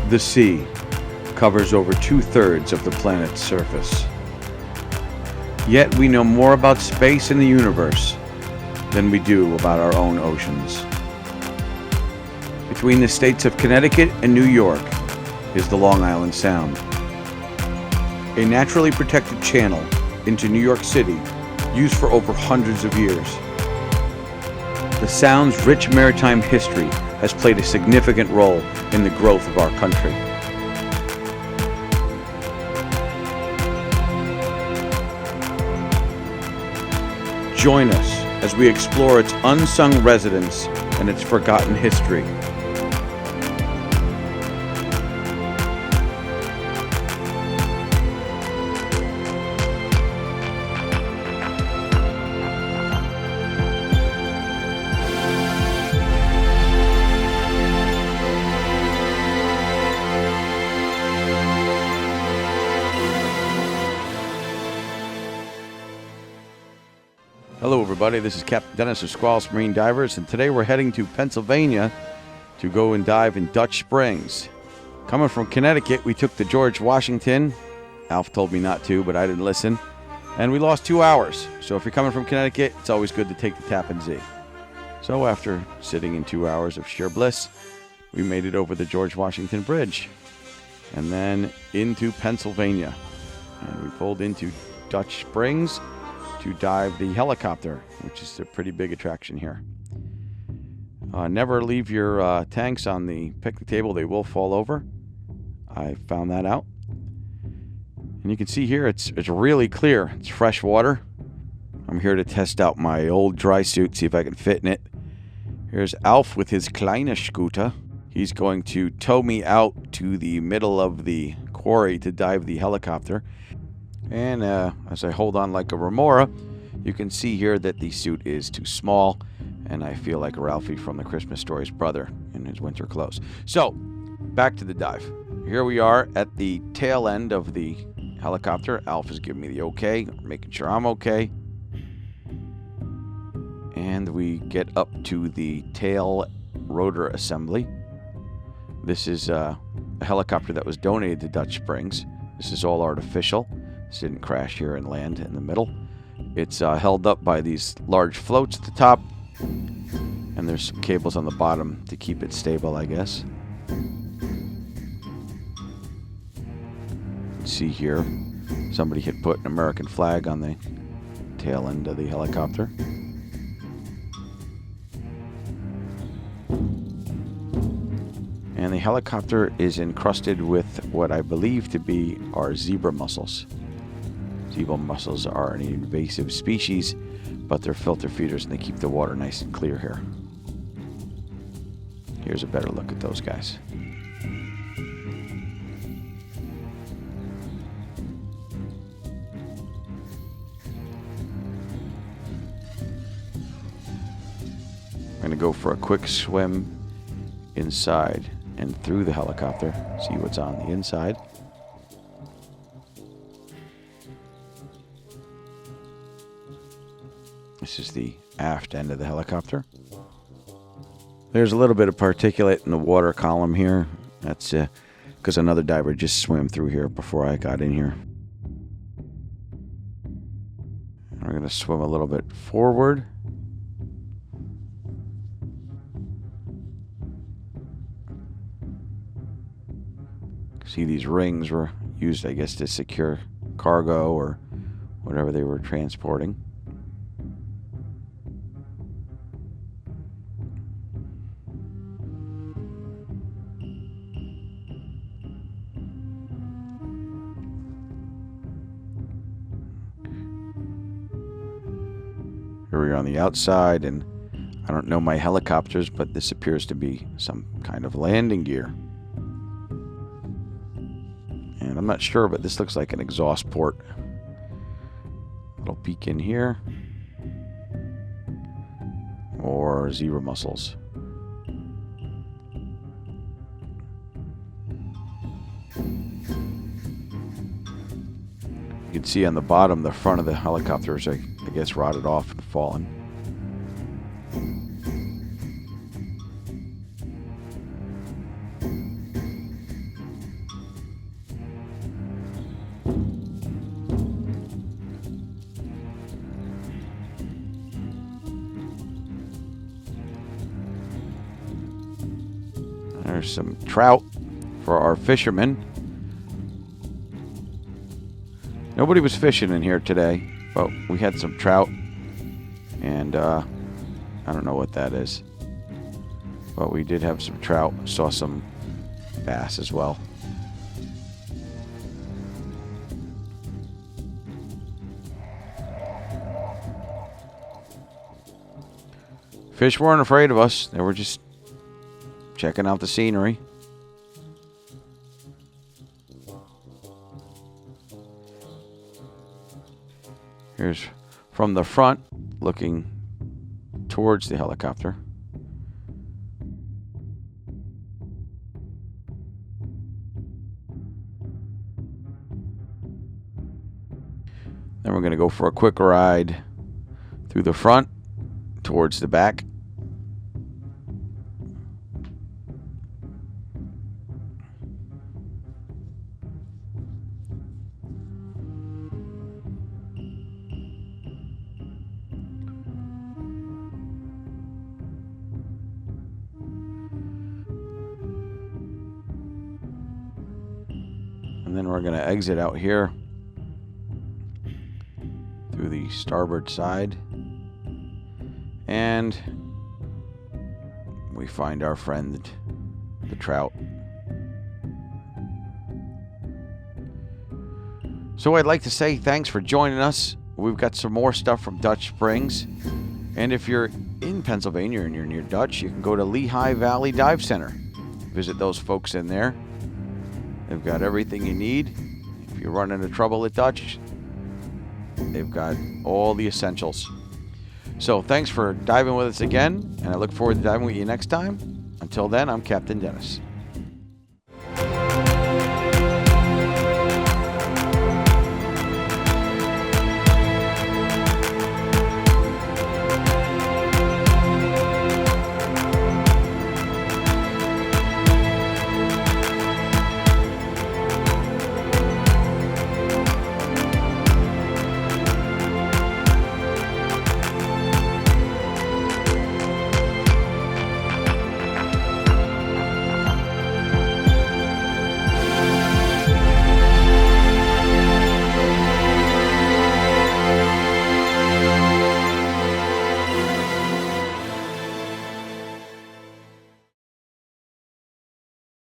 The sea covers over 2/3 of the planet's surface. Yet we know more about space and the universe than we do about our own oceans. Between the states of Connecticut and New York is the Long Island Sound, a naturally protected channel into New York City used for over hundreds of years. The Sound's rich maritime history has played a significant role in the growth of our country. Join us as we explore its unsung residents and its forgotten history. Hello everybody, this is Captain Dennis of Squalus Marine Divers, and today we're heading to Pennsylvania to go and dive in Dutch Springs. Coming from Connecticut, we took the George Washington. Alf told me not to, but I didn't listen. And we lost 2 hours. So if you're coming from Connecticut, it's always good to take the Tappan Zee. So after sitting in 2 hours of sheer bliss, we made it over the George Washington Bridge and then into Pennsylvania. And we pulled into Dutch Springs to dive the helicopter, which is a pretty big attraction here. Never leave your tanks on the picnic table. They will fall over. I found that out. And you can see here it's really clear. It's fresh water. I'm here to test out my old dry suit, see if I can fit in it. Here's Alf with his kleine scooter. He's going to tow me out to the middle of the quarry to dive the helicopter. And as I hold on like a remora, you can see here that the suit is too small, and I feel like Ralphie from the Christmas Story's brother in his winter clothes. So, back to the dive. Here we are at the tail end of the helicopter. Alf is giving me the okay, making sure I'm okay. And we get up to the tail rotor assembly. This is a helicopter that was donated to Dutch Springs. This is all artificial. This didn't crash here and land in the middle. It's held up by these large floats at the top, and there's some cables on the bottom to keep it stable, I guess. See here, somebody had put an American flag on the tail end of the helicopter. And the helicopter is encrusted with what I believe to be our zebra mussels. Zebra mussels are an invasive species, but they're filter feeders and they keep the water nice and clear here. Here's a better look at those guys. I'm going to go for a quick swim inside and through the helicopter, see what's on the inside. This is the aft end of the helicopter. There's a little bit of particulate in the water column here. That's because another diver just swam through here before I got in here. We're going to swim a little bit forward. See, these rings were used, I guess, to secure cargo or whatever they were transporting. Here we are on the outside, and I don't know my helicopters, but this appears to be some kind of landing gear. And I'm not sure, but this looks like an exhaust port. Little peek in here. Or zebra mussels. You can see on the bottom, the front of the helicopter is, I guess, rotted off and fallen. There's some trout for our fishermen. Nobody was fishing in here today, but we had some trout. And I don't know what that is. But we did have some trout. Saw some bass as well. Fish weren't afraid of us. They were just checking out the scenery. Here's from the front, looking towards the helicopter. Then we're going to go for a quick ride through the front towards the back. And then we're going to exit out here through the starboard side. And we find our friend, the trout. So I'd like to say thanks for joining us. We've got some more stuff from Dutch Springs. And if you're in Pennsylvania and you're near Dutch, you can go to Lehigh Valley Dive Center. Visit those folks in there. They've got everything you need. If you run into trouble at Dutch, they've got all the essentials. So thanks for diving with us again, and I look forward to diving with you next time. Until then, I'm Captain Dennis.